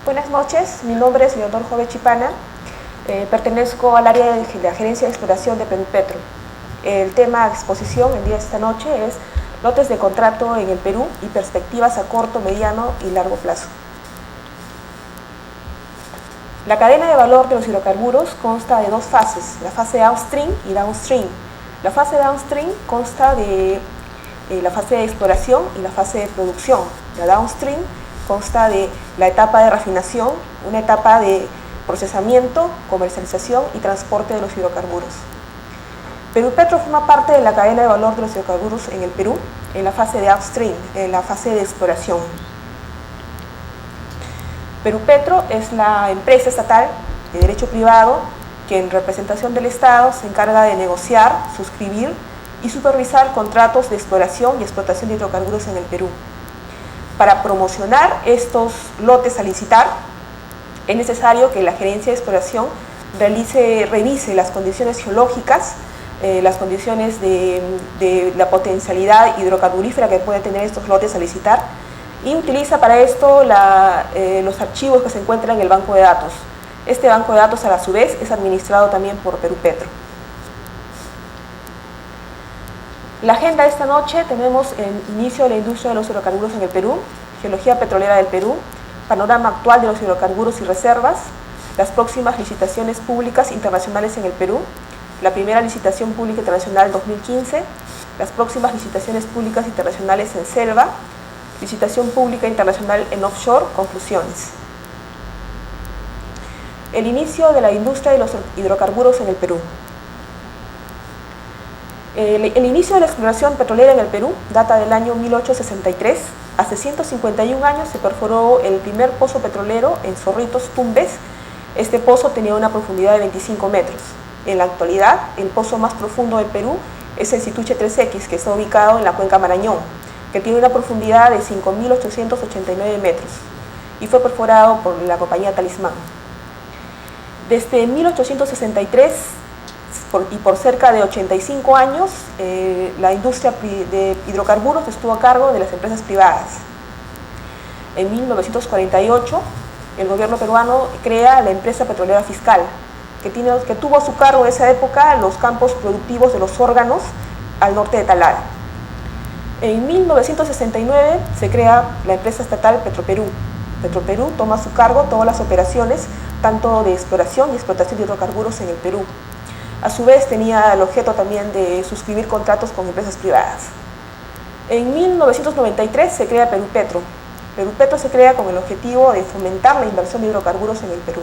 Buenas noches, mi nombre es Leonor Jove Chipana, pertenezco al área de la Gerencia de Exploración de Petro. El tema de exposición el día de esta noche es lotes de contrato en el Perú y perspectivas a corto, mediano y largo plazo. La cadena de valor de los hidrocarburos consta de dos fases, la fase upstream y downstream. La fase downstream consta de la fase de exploración y la fase de producción. La downstream consta de la etapa de refinación, una etapa de procesamiento, comercialización y transporte de los hidrocarburos. Perupetro forma parte de la cadena de valor de los hidrocarburos en el Perú, en la fase de upstream, en la fase de exploración. Perupetro es la empresa estatal de derecho privado que en representación del Estado se encarga de negociar, suscribir y supervisar contratos de exploración y explotación de hidrocarburos en el Perú. Para promocionar estos lotes a licitar, es necesario que la Gerencia de Exploración revise las condiciones geológicas, las condiciones de la potencialidad hidrocarburífera que pueden tener estos lotes a licitar, y utiliza para esto los archivos que se encuentran en el banco de datos. Este banco de datos, a su vez, es administrado también por Perupetro. La agenda de esta noche tenemos el inicio de la industria de los hidrocarburos en el Perú, geología petrolera del Perú, panorama actual de los hidrocarburos y reservas, las próximas licitaciones públicas internacionales en el Perú, la primera licitación pública internacional 2015, las próximas licitaciones públicas internacionales en selva, licitación pública internacional en offshore, conclusiones. El inicio de la industria de los hidrocarburos en el Perú. El inicio de la exploración petrolera en el Perú data del año 1863. Hace 151 años se perforó el primer pozo petrolero en Zorritos, Tumbes. Este pozo tenía una profundidad de 25 metros. En la actualidad, el pozo más profundo del Perú es el Situche 3X, que está ubicado en la cuenca Marañón, que tiene una profundidad de 5.889 metros y fue perforado por la compañía Talismán. Desde 1863 y por cerca de 85 años, la industria de hidrocarburos estuvo a cargo de las empresas privadas. En 1948, el gobierno peruano crea la empresa petrolera fiscal, que tuvo a su cargo en esa época los campos productivos de los órganos al norte de Talara. En 1969 se crea la empresa estatal Petroperú. Petroperú toma a su cargo todas las operaciones, tanto de exploración y explotación de hidrocarburos en el Perú. A su vez tenía el objeto también de suscribir contratos con empresas privadas. En 1993 se crea Perupetro. Perupetro se crea con el objetivo de fomentar la inversión de hidrocarburos en el Perú.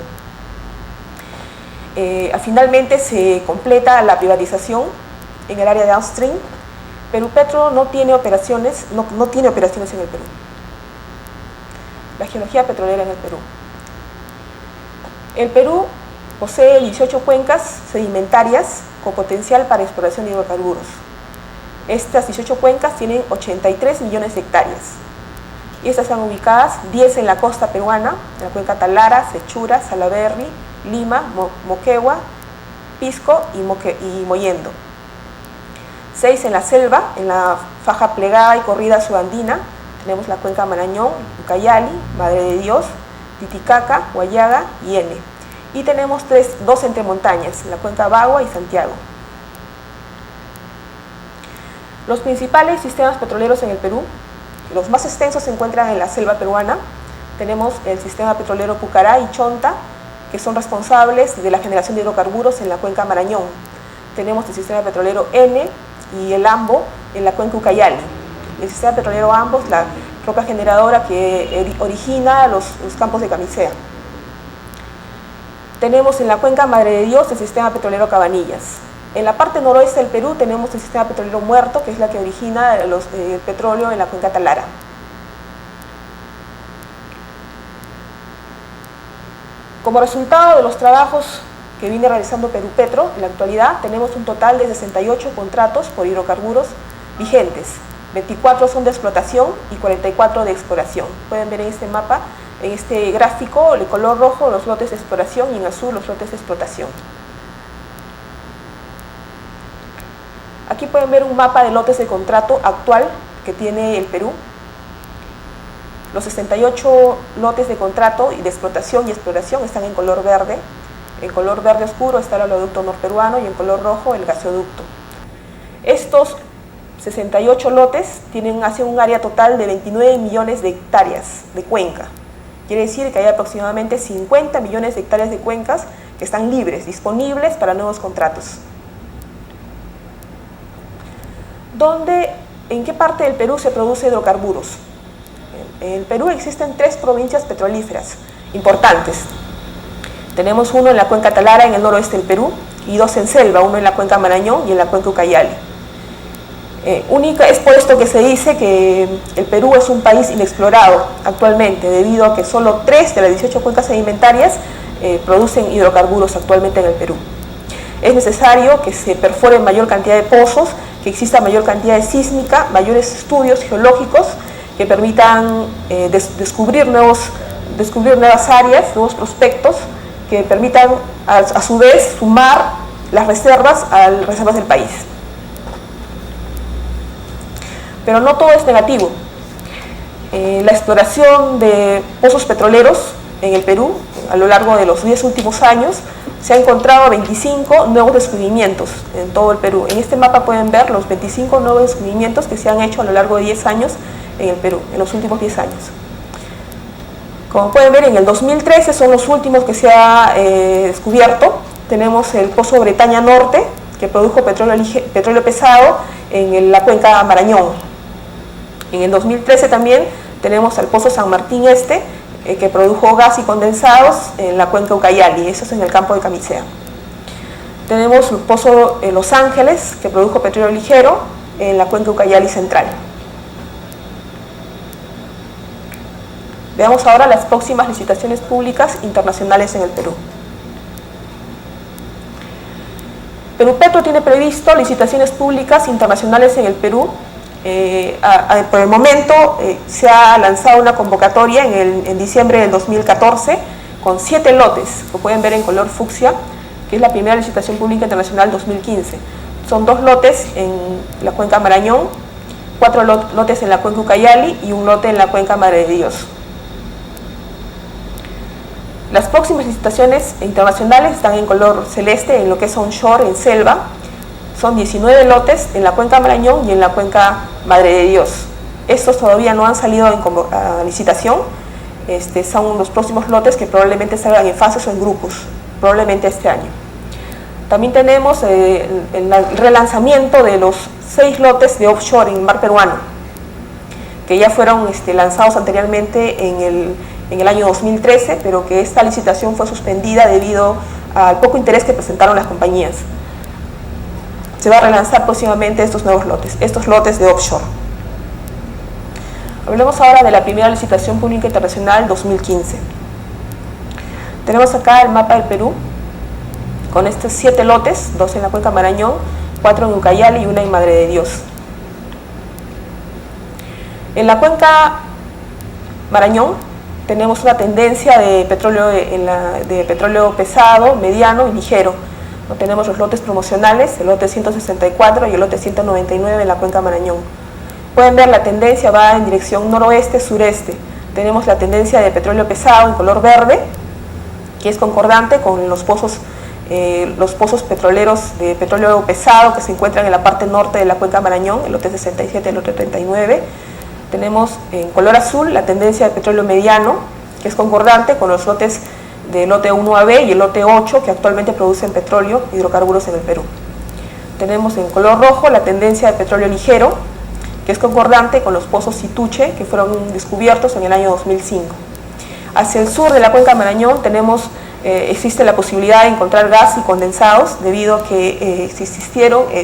Finalmente se completa la privatización en el área de downstream. Perupetro no tiene operaciones en el Perú. La geología petrolera en el Perú. El Perú posee 18 cuencas sedimentarias con potencial para exploración de hidrocarburos. Estas 18 cuencas tienen 83 millones de hectáreas. Y estas están ubicadas 10 en la costa peruana, en la cuenca Talara, Sechura, Salaberry, Lima, Moquegua, Pisco y Mollendo. 6 en la selva, en la faja plegada y corrida subandina, tenemos la cuenca Marañón, Ucayali, Madre de Dios, Titicaca, Guayaga y Ene. Y tenemos 2 entre montañas, la cuenca Bagua y Santiago. Los principales sistemas petroleros en el Perú, los más extensos se encuentran en la selva peruana. Tenemos el sistema petrolero Pucará y Chonta, que son responsables de la generación de hidrocarburos en la cuenca Marañón. Tenemos el sistema petrolero Ene y el Ambo en la cuenca Ucayali. El sistema petrolero Ambo es la roca generadora que origina los campos de camisea. Tenemos en la cuenca Madre de Dios el sistema petrolero Cabanillas. En la parte noroeste del Perú tenemos el sistema petrolero Muerto, que es la que origina el petróleo en la cuenca Talara. Como resultado de los trabajos que viene realizando Perupetro, en la actualidad tenemos un total de 68 contratos por hidrocarburos vigentes. 24 son de explotación y 44 de exploración. Pueden ver en este mapa, en este gráfico, el color rojo los lotes de exploración y en azul los lotes de explotación. Aquí pueden ver un mapa de lotes de contrato actual que tiene el Perú. Los 68 lotes de contrato y de explotación y exploración están en color verde. En color verde oscuro está el oleoducto norperuano y en color rojo el gasoducto. Estos 68 lotes hacen un área total de 29 millones de hectáreas de cuenca. Quiere decir que hay aproximadamente 50 millones de hectáreas de cuencas que están libres, disponibles para nuevos contratos. ¿En qué parte del Perú se produce hidrocarburos? En el Perú existen 3 provincias petrolíferas importantes. Tenemos uno en la cuenca Talara, en el noroeste del Perú, y 2 en selva, uno en la cuenca Marañón y en la cuenca Ucayali. Es por esto que se dice que el Perú es un país inexplorado actualmente, debido a que solo 3 de las 18 cuencas sedimentarias producen hidrocarburos actualmente en el Perú. Es necesario que se perforen mayor cantidad de pozos, que exista mayor cantidad de sísmica, mayores estudios geológicos que permitan descubrir nuevas áreas, nuevos prospectos, que permitan a su vez sumar las reservas a las reservas del país. Pero no todo es negativo. La exploración de pozos petroleros en el Perú, a lo largo de los 10 últimos años, se han encontrado 25 nuevos descubrimientos en todo el Perú. En este mapa pueden ver los 25 nuevos descubrimientos que se han hecho a lo largo de 10 años en el Perú, en los últimos 10 años. Como pueden ver, en el 2013 son los últimos que se ha descubierto. Tenemos el pozo Bretaña Norte, que produjo petróleo pesado en la cuenca Marañón. En el 2013 también tenemos el pozo San Martín Este, que produjo gas y condensados en la cuenca Ucayali, eso es en el campo de Camisea. Tenemos el pozo Los Ángeles, que produjo petróleo ligero en la cuenca Ucayali Central. Veamos ahora las próximas licitaciones públicas internacionales en el Perú. Perupetro tiene previsto licitaciones públicas internacionales en el Perú. Por el momento se ha lanzado una convocatoria en diciembre del 2014 con 7 lotes, que pueden ver en color fucsia, que es la primera licitación pública internacional 2015. Son 2 lotes en la cuenca Marañón, 4 lotes en la cuenca Ucayali y un lote en la cuenca Madre de Dios. Las próximas licitaciones internacionales están en color celeste en lo que es onshore, en selva. Son 19 lotes en la cuenca Marañón y en la cuenca Madre de Dios. Estos todavía no han salido a licitación. Son los próximos lotes que probablemente salgan en fases o en grupos, probablemente este año. También tenemos el relanzamiento de los 6 lotes de offshore en mar peruano, que ya fueron lanzados anteriormente en el año 2013, pero que esta licitación fue suspendida debido al poco interés que presentaron las compañías. Se va a relanzar próximamente estos nuevos lotes, estos lotes de offshore. Hablemos ahora de la primera licitación pública internacional 2015. Tenemos acá el mapa del Perú, con estos 7 lotes, 2 en la cuenca Marañón, 4 en Ucayali y 1 en Madre de Dios. En la cuenca Marañón tenemos una tendencia de petróleo pesado, mediano y ligero. Tenemos los lotes promocionales, el lote 164 y el lote 199 en la cuenca Marañón. Pueden ver la tendencia va en dirección noroeste-sureste. Tenemos la tendencia de petróleo pesado en color verde, que es concordante con los pozos petroleros de petróleo pesado que se encuentran en la parte norte de la cuenca Marañón, el lote 67 y el lote 39. Tenemos en color azul la tendencia de petróleo mediano, que es concordante con los lotes del lote 1AB y el lote 8, que actualmente producen petróleo y hidrocarburos en el Perú. Tenemos en color rojo la tendencia de petróleo ligero, que es concordante con los pozos Situche, que fueron descubiertos en el año 2005. Hacia el sur de la cuenca Marañón existe la posibilidad de encontrar gas y condensados, debido a que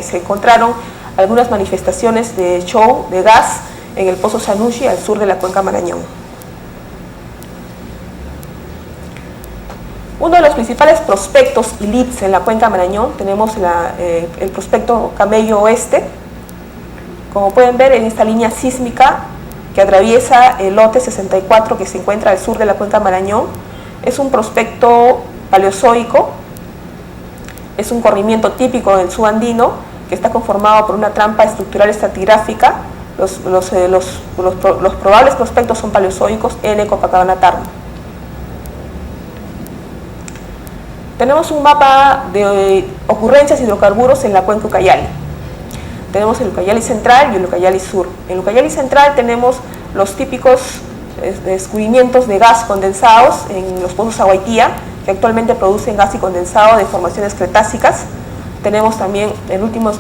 se encontraron algunas manifestaciones de show de gas en el pozo Sanushi al sur de la cuenca Marañón. Uno de los principales prospectos y leads en la cuenca Marañón tenemos el prospecto Camello Oeste. Como pueden ver en esta línea sísmica que atraviesa el lote 64 que se encuentra al sur de la cuenca Marañón, es un prospecto paleozoico, es un corrimiento típico del subandino que está conformado por una trampa estructural estratigráfica. Los probables prospectos son paleozoicos N Copacabana Tarno. Tenemos un mapa de ocurrencias de hidrocarburos en la cuenca Ucayali. Tenemos el Ucayali Central y el Ucayali Sur. En el Ucayali Central tenemos los típicos descubrimientos de gas condensados en los pozos Aguaitía, que actualmente producen gas y condensado de formaciones cretácicas. Tenemos también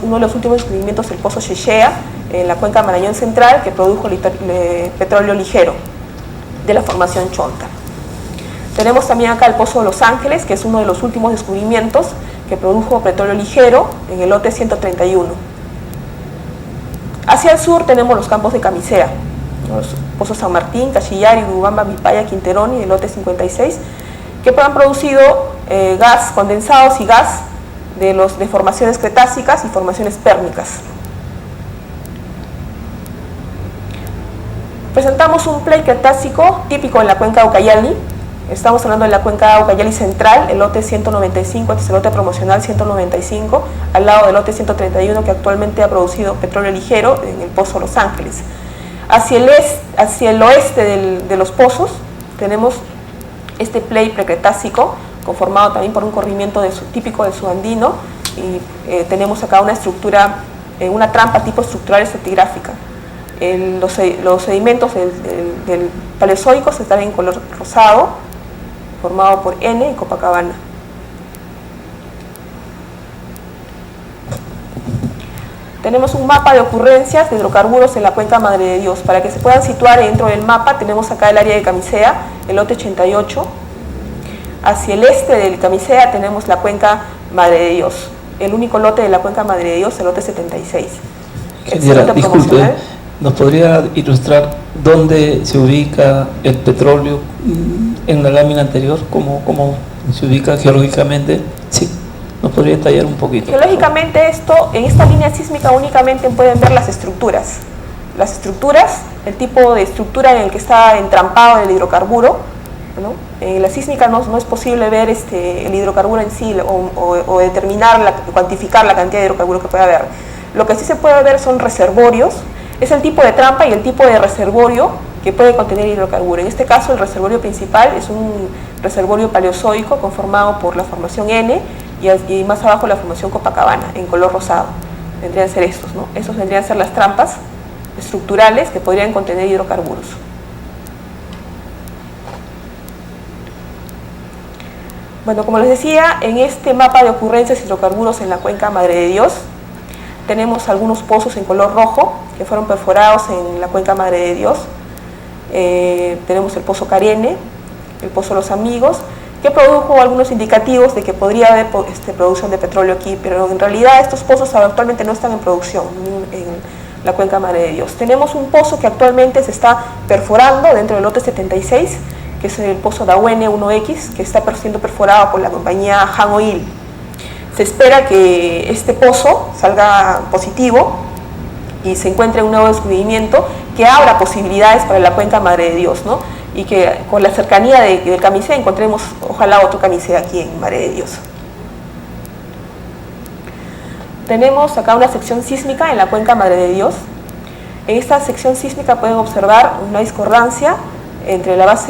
uno de los últimos descubrimientos, el pozo Chechea, en la cuenca Marañón Central, que produjo petróleo ligero de la formación Chonta. Tenemos también acá el pozo Los Ángeles, que es uno de los últimos descubrimientos que produjo petróleo ligero en el lote 131. Hacia el sur tenemos los campos de camisea, los pozos San Martín, Cachillari, Urubamba, Vipaya, Quinterón y el lote 56, que han producido gas condensados y gas de formaciones cretácicas y formaciones pérmicas. Presentamos un play cretácico típico en la cuenca Ucayali. Estamos hablando de la cuenca Ucayali Central, el lote 195, este es el lote promocional 195, al lado del lote 131 que actualmente ha producido petróleo ligero en el pozo Los Ángeles. Hacia el oeste de los pozos tenemos este play precretácico, conformado también por un corrimiento típico del subandino, y tenemos acá una estructura, una trampa tipo estructural estratigráfica. Los sedimentos del Paleozoico están en color rosado, formado por N y Copacabana. Tenemos un mapa de ocurrencias de hidrocarburos en la cuenca Madre de Dios. Para que se puedan situar dentro del mapa, tenemos acá el área de Camisea, el lote 88. Hacia el este del Camisea tenemos la cuenca Madre de Dios. El único lote de la cuenca Madre de Dios, el lote 76. Ingeniera, disculpe, ¿nos podría ilustrar dónde se ubica el petróleo en la lámina anterior? ¿Cómo se ubica geológicamente? Sí, ¿nos podría detallar un poquito? Geológicamente en esta línea sísmica únicamente pueden ver las estructuras. Las estructuras, el tipo de estructura en el que está entrampado el hidrocarburo, ¿no? En la sísmica no es posible ver el hidrocarburo en sí o determinar, cuantificar la cantidad de hidrocarburo que puede haber. Lo que sí se puede ver son reservorios. Es el tipo de trampa y el tipo de reservorio que puede contener hidrocarburo. En este caso, el reservorio principal es un reservorio paleozoico conformado por la formación N y más abajo la formación Copacabana, en color rosado. Vendrían a ser estos, ¿no? Estos vendrían a ser las trampas estructurales que podrían contener hidrocarburos. Bueno, como les decía, en este mapa de ocurrencias de hidrocarburos en la cuenca Madre de Dios, tenemos algunos pozos en color rojo que fueron perforados en la cuenca Madre de Dios. Tenemos el pozo Carene, el pozo Los Amigos, que produjo algunos indicativos de que podría haber producción de petróleo aquí, pero en realidad estos pozos actualmente no están en producción en la cuenca Madre de Dios. Tenemos un pozo que actualmente se está perforando dentro del lote 76, que es el pozo Dahuene 1X, que está siendo perforado por la compañía Han Oil. Se espera que este pozo salga positivo y se encuentre un nuevo descubrimiento que abra posibilidades para la cuenca Madre de Dios, ¿no? Y que con la cercanía del Camisea encontremos ojalá otro Camisea aquí en Madre de Dios. Tenemos acá una sección sísmica en la cuenca Madre de Dios. En esta sección sísmica pueden observar una discordancia entre las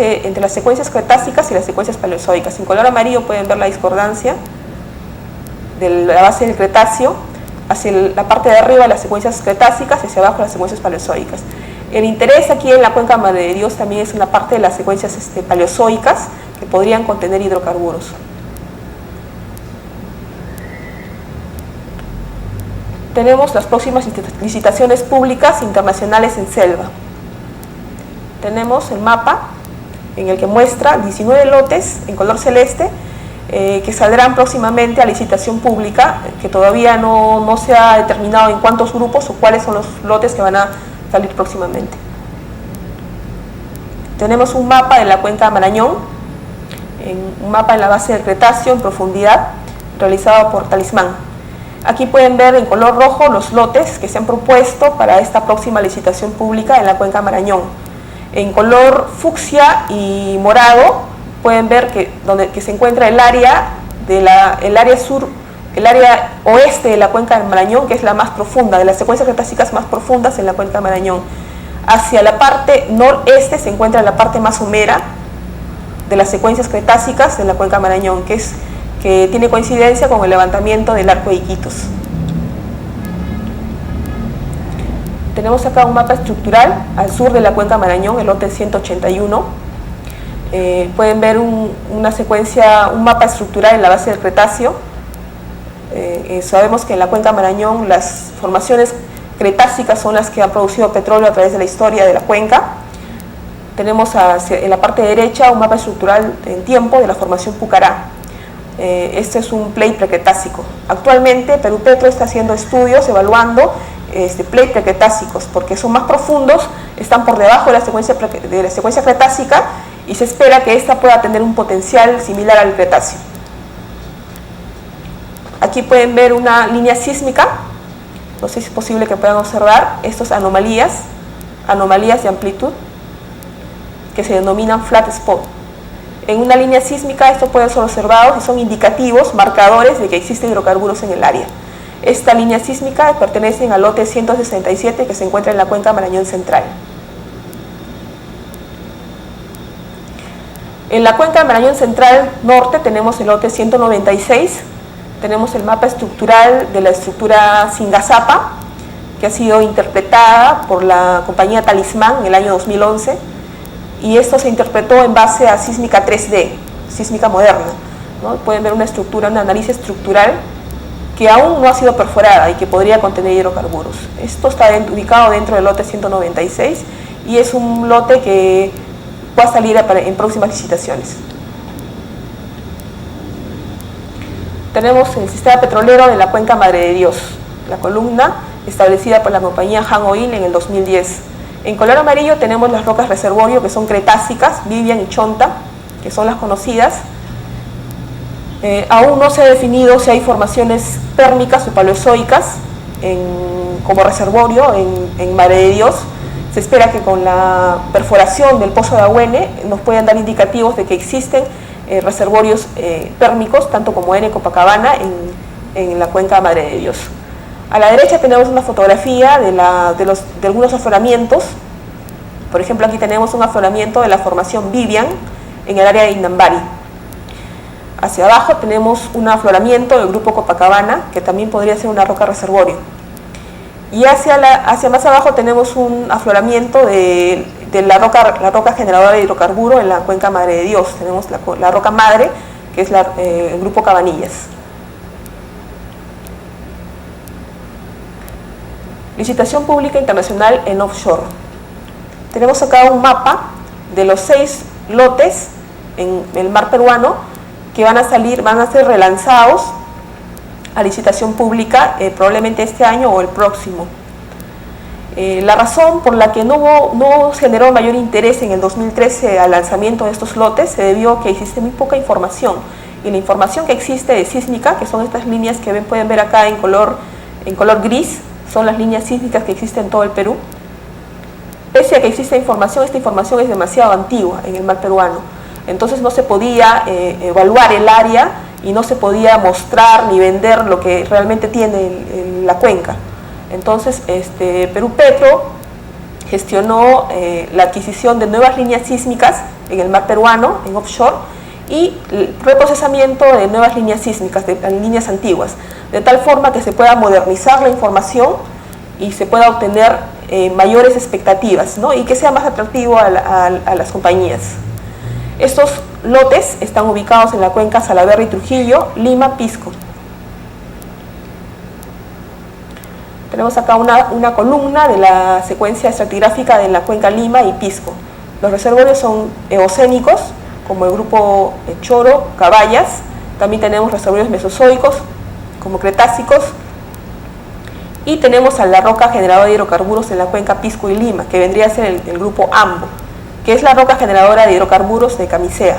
secuencias cretácicas y las secuencias paleozoicas. En color amarillo pueden ver la discordancia de la base del Cretáceo hacia la parte de arriba las secuencias cretácicas y hacia abajo las secuencias paleozoicas. El interés aquí en la cuenca Madre de Dios también es en la parte de las secuencias paleozoicas que podrían contener hidrocarburos. Tenemos las próximas licitaciones públicas internacionales en selva. Tenemos el mapa en el que muestra 19 lotes en color celeste que saldrán próximamente a licitación pública, que todavía no se ha determinado en cuántos grupos o cuáles son los lotes que van a salir próximamente. Tenemos un mapa de la cuenca Marañón, un mapa en la base del Cretáceo en profundidad, realizado por Talismán. Aquí pueden ver en color rojo los lotes que se han propuesto para esta próxima licitación pública en la cuenca Marañón. En color fucsia y morado pueden ver que se encuentra el área oeste de la cuenca del Marañón, que es la más profunda, de las secuencias cretácicas más profundas en la cuenca Marañón. Hacia la parte noreste se encuentra la parte más somera de las secuencias cretácicas en la cuenca Marañón, que tiene coincidencia con el levantamiento del arco de Iquitos. Tenemos acá un mapa estructural al sur de la cuenca Marañón, el lote 181. Pueden ver una secuencia, un mapa estructural en la base del Cretáceo. Sabemos que en la cuenca Marañón las formaciones cretácicas son las que han producido petróleo a través de la historia de la cuenca. Tenemos en la parte derecha un mapa estructural en tiempo de la formación Pucará. Este es un plate precretácico. Actualmente Perú-Petro está haciendo estudios evaluando plate precretácicos porque son más profundos, están por debajo de la secuencia cretácica y se espera que esta pueda tener un potencial similar al Cretáceo. Aquí pueden ver una línea sísmica, no sé si es posible que puedan observar estas anomalías de amplitud que se denominan flat spot. En una línea sísmica esto puede ser observado y son indicativos, marcadores de que existen hidrocarburos en el área. Esta línea sísmica pertenece al lote 167 que se encuentra en la cuenca Marañón Central. En la cuenca Marañón Central Norte tenemos el lote 196, tenemos el mapa estructural de la estructura Singazapa, que ha sido interpretada por la compañía Talismán en el año 2011, y esto se interpretó en base a sísmica 3D, sísmica moderna, ¿no? Pueden ver una estructura, un análisis estructural que aún no ha sido perforada y que podría contener hidrocarburos. Esto está ubicado dentro del lote 196 y es un lote que va a salir en próximas licitaciones. Tenemos el sistema petrolero de la cuenca Madre de Dios, la columna establecida por la compañía Han Oil en el 2010. En color amarillo tenemos las rocas reservorio que son cretácicas, Vivian y Chonta, que son las conocidas. Aún no se ha definido si hay formaciones térmicas o paleozoicas como reservorio en Madre de Dios. Se espera que con la perforación del pozo de Ahuene nos puedan dar indicativos de que existen reservorios térmicos, tanto como en Copacabana, en la cuenca Madre de Dios. A la derecha tenemos una fotografía de algunos afloramientos. Por ejemplo, aquí tenemos un afloramiento de la formación Vivian en el área de Inambari. Hacia abajo tenemos un afloramiento del grupo Copacabana, que también podría ser una roca reservorio. Y hacia más abajo tenemos un afloramiento de la roca generadora de hidrocarburo en la cuenca Madre de Dios. Tenemos la roca madre, que es el grupo Cabanillas. Licitación pública internacional en offshore. Tenemos acá un mapa de los 6 lotes en el mar peruano que van a ser relanzados a licitación pública probablemente este año o el próximo. La razón por la que no generó mayor interés en el 2013 al lanzamiento de estos lotes se debió a que existe muy poca información, y la información que existe de sísmica, que son estas líneas que pueden ver acá en color gris, son las líneas sísmicas que existen en todo el Perú. Pese a que existe información, esta información es demasiado antigua en el mar peruano, entonces no se podía evaluar el área y no se podía mostrar ni vender lo que realmente tiene la cuenca. Entonces Perú-Petro gestionó la adquisición de nuevas líneas sísmicas en el mar peruano, en offshore, y el reprocesamiento de nuevas líneas sísmicas, de líneas antiguas, de tal forma que se pueda modernizar la información y se pueda obtener mayores expectativas, ¿no? Y que sea más atractivo a las compañías. Estos lotes están ubicados en la cuenca Salaverry, Trujillo, Lima, Pisco. Tenemos acá una columna de la secuencia estratigráfica de la cuenca Lima y Pisco. Los reservorios son eocénicos, como el grupo Choro, Caballas. También tenemos reservorios mesozoicos, como cretácicos. Y tenemos a la roca generadora de hidrocarburos en la cuenca Pisco y Lima, que vendría a ser el grupo AMBO, que es la roca generadora de hidrocarburos de Camisea.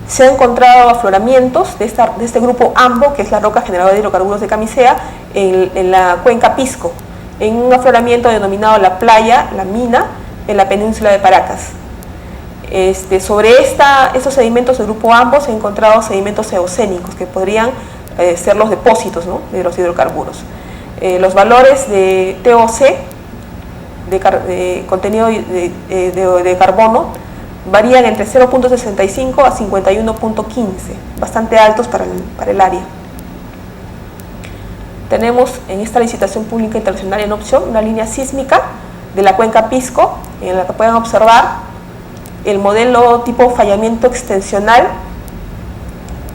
Se han encontrado afloramientos de este grupo AMBO, que es la roca generadora de hidrocarburos de Camisea, en la cuenca Pisco, en un afloramiento denominado La Playa, La Mina, en la península de Paracas. Sobre estos sedimentos del grupo AMBO se han encontrado sedimentos eocénicos, que podrían ser los depósitos, ¿no?, de los hidrocarburos. Los valores de TOC, de contenido de carbono, varían entre 0.65 a 51.15, bastante altos para el área. Tenemos en esta licitación pública internacional en opción una línea sísmica de la cuenca Pisco, en la que pueden observar el modelo tipo fallamiento extensional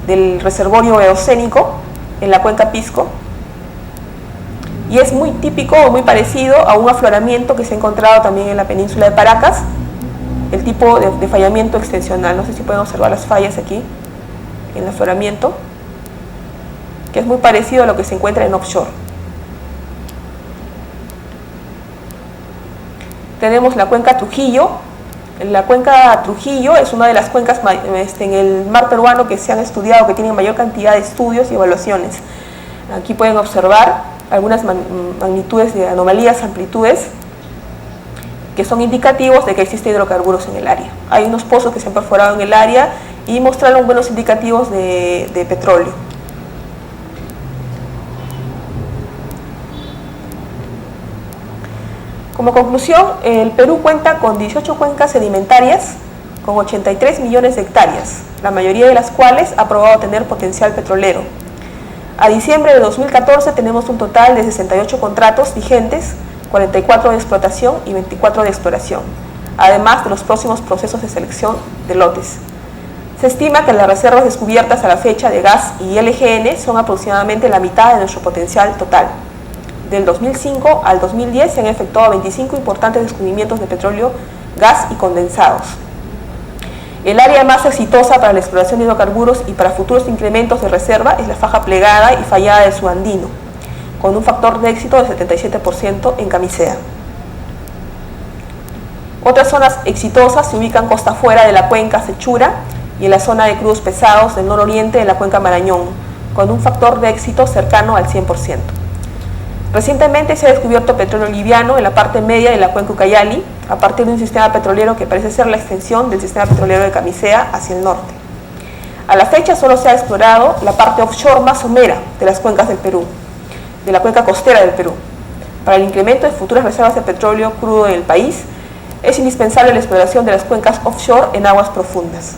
del reservorio eocénico en la cuenca Pisco, y es muy típico o muy parecido a un afloramiento que se ha encontrado también en la península de Paracas, el tipo de fallamiento extensional. No sé si pueden observar las fallas aquí en el afloramiento, que es muy parecido a lo que se encuentra en offshore. Tenemos la cuenca Trujillo. La cuenca Trujillo es una de las cuencas en el mar peruano que se han estudiado, que tienen mayor cantidad de estudios y evaluaciones. Aquí pueden observar algunas magnitudes de anomalías, amplitudes, que son indicativos de que existen hidrocarburos en el área. Hay unos pozos que se han perforado en el área y mostraron buenos indicativos de petróleo. Como conclusión, el Perú cuenta con 18 cuencas sedimentarias con 83 millones de hectáreas, la mayoría de las cuales ha probado tener potencial petrolero. A diciembre de 2014 tenemos un total de 68 contratos vigentes, 44 de explotación y 24 de exploración, además de los próximos procesos de selección de lotes. Se estima que las reservas descubiertas a la fecha de gas y LGN son aproximadamente la mitad de nuestro potencial total. Del 2005 al 2010 se han efectuado 25 importantes descubrimientos de petróleo, gas y condensados. El área más exitosa para la exploración de hidrocarburos y para futuros incrementos de reserva es la faja plegada y fallada del subandino, con un factor de éxito del 77% en Camisea. Otras zonas exitosas se ubican costa afuera de la cuenca Sechura y en la zona de crudos pesados del nororiente de la cuenca Marañón, con un factor de éxito cercano al 100%. Recientemente se ha descubierto petróleo liviano en la parte media de la cuenca Ucayali, a partir de un sistema petrolero que parece ser la extensión del sistema petrolero de Camisea hacia el norte. A la fecha solo se ha explorado la parte offshore más somera de las cuencas del Perú, de la cuenca costera del Perú. Para el incremento de futuras reservas de petróleo crudo en el país, es indispensable la exploración de las cuencas offshore en aguas profundas.